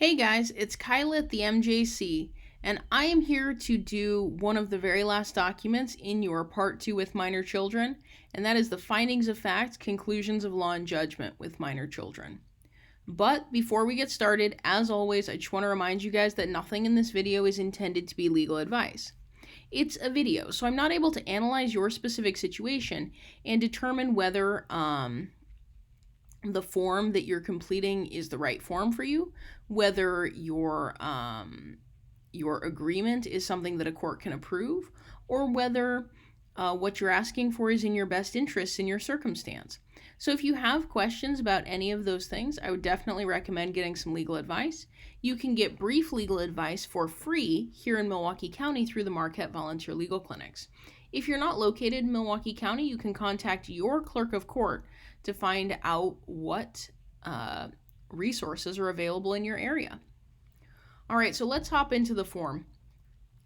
Hey guys, it's Kyla at the MJC, and I am here to do one of the very last documents in your Part 2 with minor children, and that is the Findings of Fact, Conclusions of Law and Judgment with minor children. But before we get started, as always, I just want to remind you guys that nothing in this video is intended to be legal advice. It's a video, so I'm not able to analyze your specific situation and determine whether the form that you're completing is the right form for you, whether your agreement is something that a court can approve, or whether what you're asking for is in your best interest in your circumstance. So if you have questions about any of those things, I would definitely recommend getting some legal advice. You can get brief legal advice for free here in Milwaukee County through the Marquette Volunteer Legal Clinics. If you're not located in Milwaukee County, you can contact your clerk of court to find out what resources are available in your area. All right, so let's hop into the form.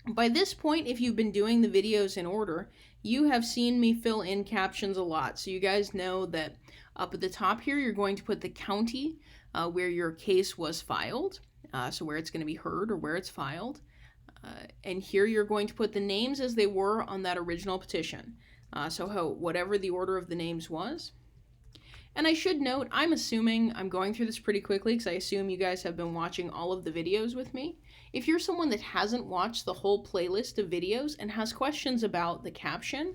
By this point, if you've been doing the videos in order, you have seen me fill in captions a lot. So you guys know that up at the top here, you're going to put the county where your case was filed, so where it's going to be heard or where it's filed. And here you're going to put the names as they were on that original petition. Whatever the order of the names was. And I should note, I'm going through this pretty quickly because I assume you guys have been watching all of the videos with me. If you're someone that hasn't watched the whole playlist of videos and has questions about the caption,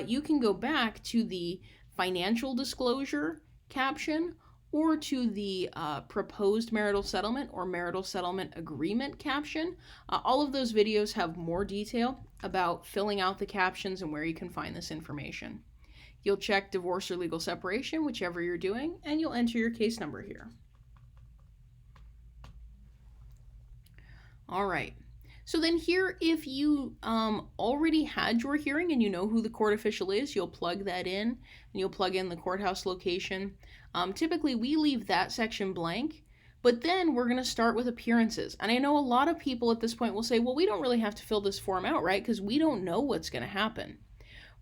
you can go back to the financial disclosure caption or to the proposed marital settlement or marital settlement agreement caption. All of those videos have more detail about filling out the captions and where you can find this information. You'll check divorce or legal separation, whichever you're doing, and you'll enter your case number here. All right. So then here, if you already had your hearing and you know who the court official is, you'll plug that in, and you'll plug in the courthouse location. Typically, we leave that section blank, but then we're going to start with appearances. And I know a lot of people at this point will say, well, we don't really have to fill this form out, right? Because we don't know what's going to happen.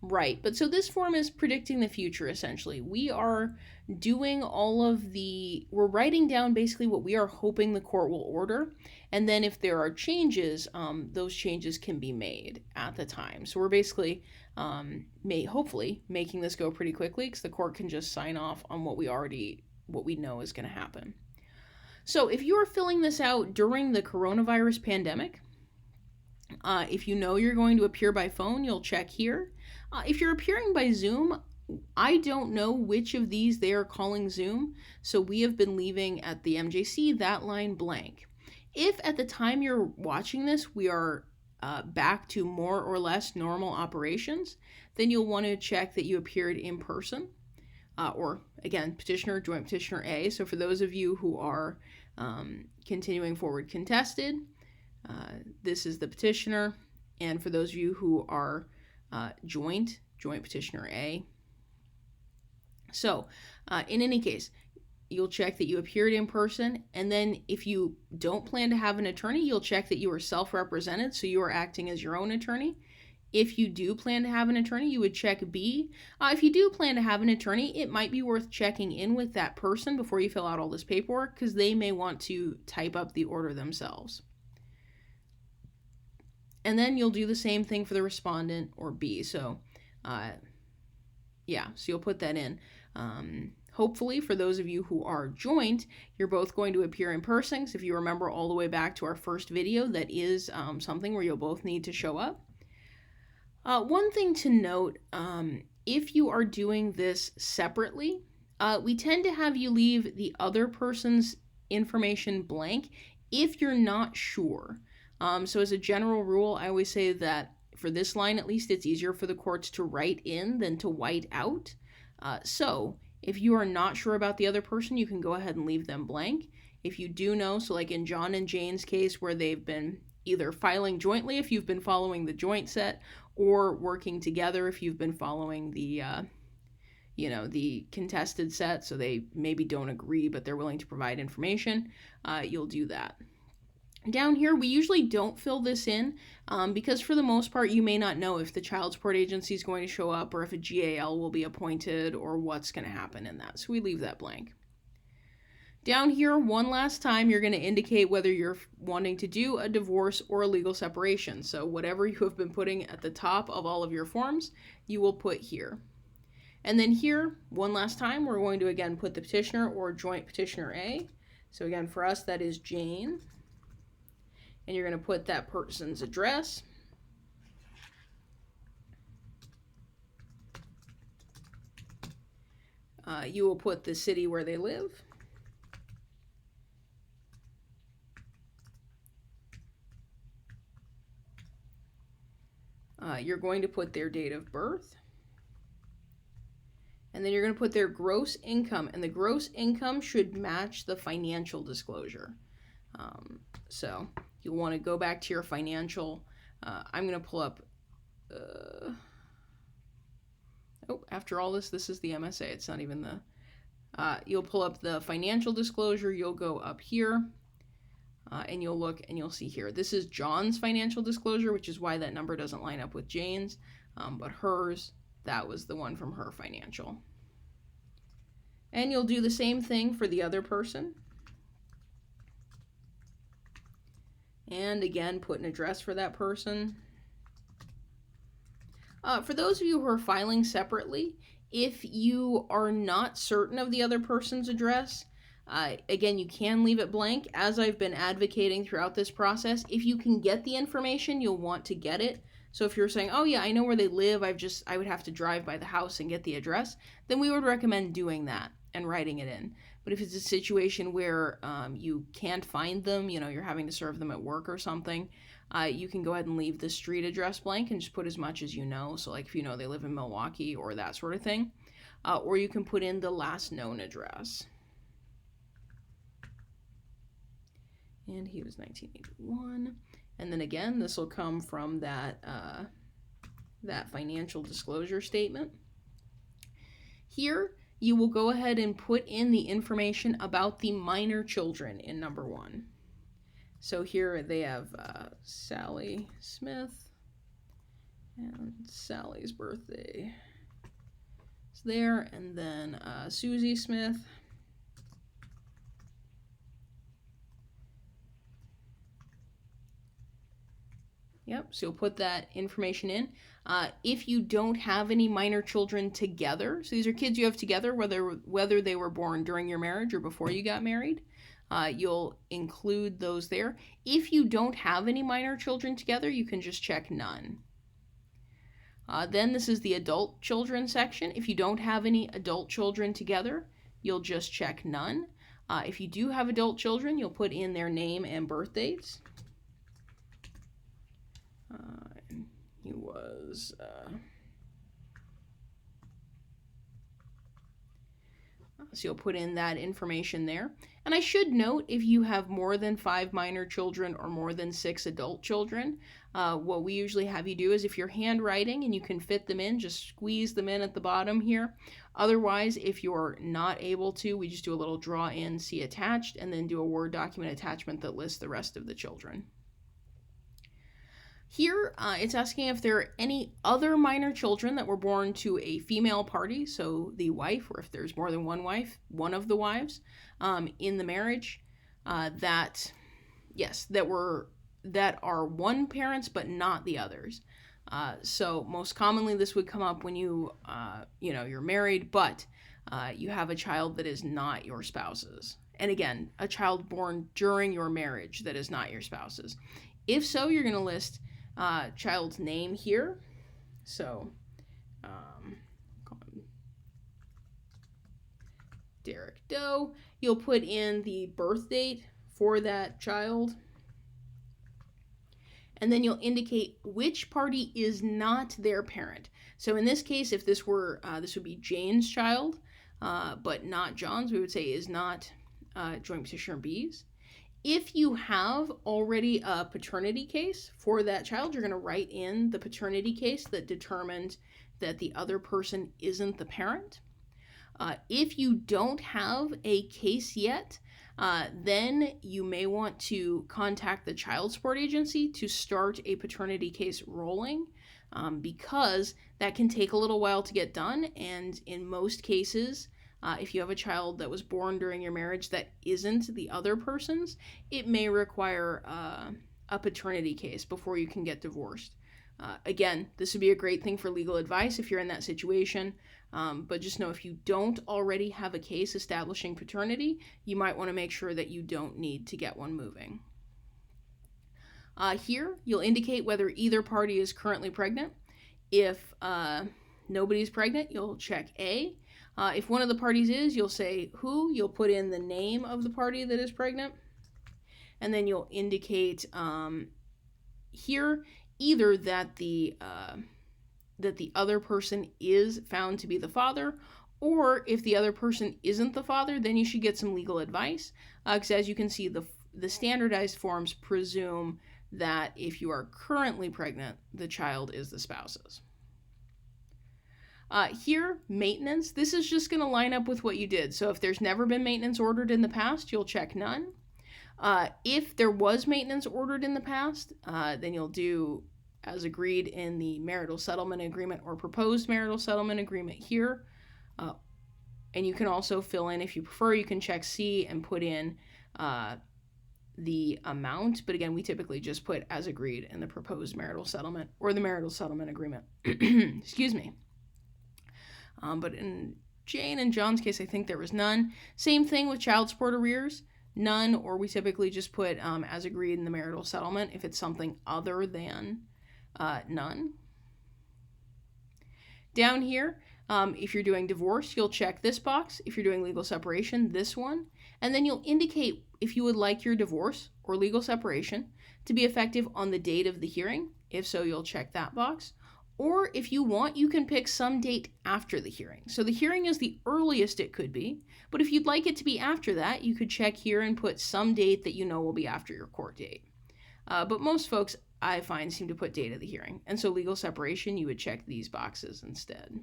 Right, but so this form is predicting the future, essentially. We are doing we're writing down basically what we are hoping the court will order, and then if there are changes, those changes can be made at the time. So we're basically, hopefully, making this go pretty quickly, because the court can just sign off on what we know is going to happen. So if you are filling this out during the coronavirus pandemic, if you know you're going to appear by phone, you'll check here. If you're appearing by Zoom, I don't know which of these they are calling Zoom, so we have been leaving at the MJC that line blank. If at the time you're watching this, we are back to more or less normal operations, then you'll want to check that you appeared in person, or again, petitioner, joint petitioner A. So for those of you who are continuing forward contested, this is the petitioner, and for those of you who are joint petitioner A. So, in any case, you'll check that you appeared in person, and then if you don't plan to have an attorney, you'll check that you are self-represented, so you are acting as your own attorney. If you do plan to have an attorney, you would check B. If you do plan to have an attorney, it might be worth checking in with that person before you fill out all this paperwork, because they may want to type up the order themselves. And then you'll do the same thing for the respondent, or B. So, so you'll put that in. Hopefully, for those of you who are joint, you're both going to appear in person. So if you remember all the way back to our first video, that is something where you'll both need to show up. One thing to note, if you are doing this separately, we tend to have you leave the other person's information blank if you're not sure. So as a general rule, I always say that for this line, at least, it's easier for the courts to write in than to white out. So if you are not sure about the other person, you can go ahead and leave them blank. If you do know, so like in John and Jane's case, where they've been either filing jointly if you've been following the joint set, or working together if you've been following the contested set, so they maybe don't agree, but they're willing to provide information, you'll do that. Down here, we usually don't fill this in because for the most part, you may not know if the child support agency is going to show up or if a GAL will be appointed or what's going to happen in that. So we leave that blank. Down here, one last time, you're going to indicate whether you're wanting to do a divorce or a legal separation. So whatever you have been putting at the top of all of your forms, you will put here. And then here, one last time, we're going to again put the petitioner or joint petitioner A. So again, for us, that is Jane. And you're going to put that person's address. You will put the city where they live. You're going to put their date of birth. And then you're going to put their gross income. And the gross income should match the financial disclosure. So you'll want to go back to your financial. I'm going to pull up. After all this is the MSA. It's not even the. You'll pull up the financial disclosure. You'll go up here. And you'll look and you'll see here. This is John's financial disclosure, which is why that number doesn't line up with Jane's. But hers, that was the one from her financial. And you'll do the same thing for the other person. And again, put an address for that person. For those of you who are filing separately, if you are not certain of the other person's address, again, you can leave it blank. As I've been advocating throughout this process, if you can get the information, you'll want to get it. So if you're saying, oh yeah, I know where they live, I would have to drive by the house and get the address, then we would recommend doing that and writing it in. But if it's a situation where you can't find them, you're having to serve them at work or something, you can go ahead and leave the street address blank and just put as much as you know. So like if you know they live in Milwaukee or that sort of thing. Or you can put in the last known address. And he was 1981. And then again, this will come from that financial disclosure statement. Here, you will go ahead and put in the information about the minor children in number 1. So here they have Sally Smith, and Sally's birthday is there, and then Susie Smith. Yep, so you'll put that information in. If you don't have any minor children together, so these are kids you have together, whether they were born during your marriage or before you got married, you'll include those there. If you don't have any minor children together, you can just check none. Then this is the adult children section. If you don't have any adult children together, you'll just check none. If you do have adult children, you'll put in their name and birth dates. He was so you'll put in that information there. And I should note, if you have more than 5 minor children or more than 6 adult children, what we usually have you do is, if you're handwriting and you can fit them in, just squeeze them in at the bottom here. Otherwise, if you're not able to, we just do a little draw in, see attached, and then do a Word document attachment that lists the rest of the children. Here, it's asking if there are any other minor children that were born to a female party, so the wife, or if there's more than one wife, one of the wives in the marriage, that are one parents but not the others. So most commonly this would come up when you're married, but you have a child that is not your spouse's. And again, a child born during your marriage that is not your spouse's. If so, you're going to list child's name here. So, Derek Doe. You'll put in the birth date for that child. And then you'll indicate which party is not their parent. So in this case, if this were, this would be Jane's child, but not John's, we would say is not joint petitioner B's. If you have already a paternity case for that child, you're going to write in the paternity case that determined that the other person isn't the parent. If you don't have a case yet, then you may want to contact the child support agency to start a paternity case rolling, because that can take a little while to get done, and in most cases, If you have a child that was born during your marriage that isn't the other person's, it may require a paternity case before you can get divorced. Again, this would be a great thing for legal advice if you're in that situation, but just know if you don't already have a case establishing paternity, you might want to make sure that you don't need to get one moving. Here, you'll indicate whether either party is currently pregnant. If nobody's pregnant, you'll check A. If one of the parties is, you'll say who. You'll put in the name of the party that is pregnant. And then you'll indicate here either that the other person is found to be the father, or if the other person isn't the father, then you should get some legal advice. Because as you can see, the standardized forms presume that if you are currently pregnant, the child is the spouse's. Here, maintenance. This is just going to line up with what you did. So if there's never been maintenance ordered in the past, you'll check none. If there was maintenance ordered in the past, then you'll do as agreed in the marital settlement agreement or proposed marital settlement agreement here. And you can also fill in, if you prefer, you can check C and put in the amount. But again, we typically just put as agreed in the proposed marital settlement or the marital settlement agreement. Excuse me. But in Jane and John's case, I think there was none. Same thing with child support arrears. None, or we typically just put as agreed in the marital settlement if it's something other than none. Down here, if you're doing divorce, you'll check this box. If you're doing legal separation, this one. And then you'll indicate if you would like your divorce or legal separation to be effective on the date of the hearing. If so, you'll check that box. Or if you want, you can pick some date after the hearing. So the hearing is the earliest it could be, but if you'd like it to be after that, you could check here and put some date that you know will be after your court date. But most folks, I find, seem to put date of the hearing. And so legal separation, you would check these boxes instead.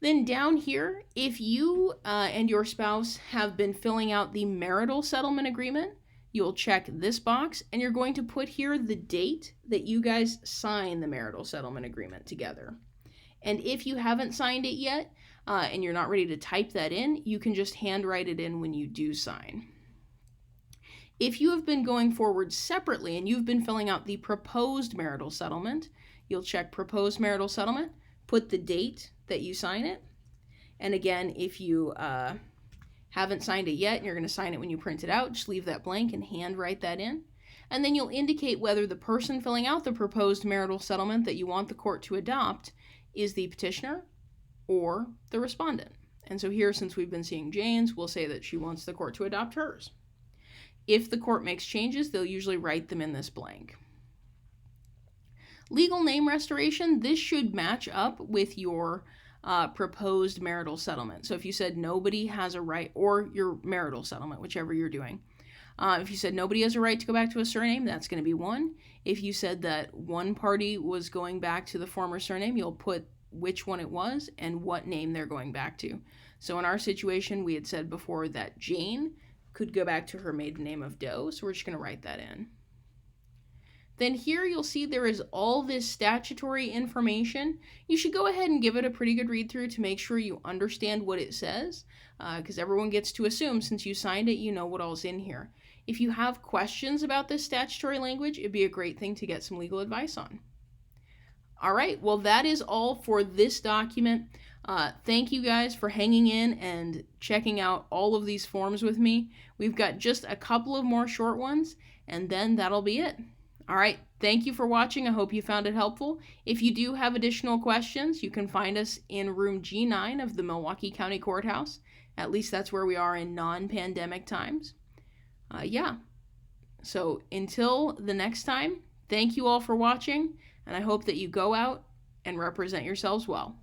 Then down here, if you and your spouse have been filling out the marital settlement agreement, you'll check this box, and you're going to put here the date that you guys sign the marital settlement agreement together. And if you haven't signed it yet, and you're not ready to type that in, you can just handwrite it in when you do sign. If you have been going forward separately and you've been filling out the proposed marital settlement, you'll check proposed marital settlement, put the date that you sign it, and again, if you haven't signed it yet and you're going to sign it when you print it out, just leave that blank and handwrite that in. And then you'll indicate whether the person filling out the proposed marital settlement that you want the court to adopt is the petitioner or the respondent. And so here, since we've been seeing Jane's, we'll say that she wants the court to adopt hers. If the court makes changes, they'll usually write them in this blank. Legal name restoration, this should match up with your proposed marital settlement. So if you said nobody has a right, or your marital settlement, whichever you're doing. If you said nobody has a right to go back to a surname, that's going to be 1. If you said that one party was going back to the former surname, you'll put which one it was and what name they're going back to. So in our situation, we had said before that Jane could go back to her maiden name of Doe, so we're just going to write that in. Then here you'll see there is all this statutory information. You should go ahead and give it a pretty good read through to make sure you understand what it says, because everyone gets to assume since you signed it, you know what all's in here. If you have questions about this statutory language, it'd be a great thing to get some legal advice on. All right, well, that is all for this document. Thank you guys for hanging in and checking out all of these forms with me. We've got just a couple of more short ones, and then that'll be it. All right, thank you for watching. I hope you found it helpful. If you do have additional questions, you can find us in room G9 of the Milwaukee County Courthouse. At least that's where we are in non-pandemic times. So until the next time, thank you all for watching, and I hope that you go out and represent yourselves well.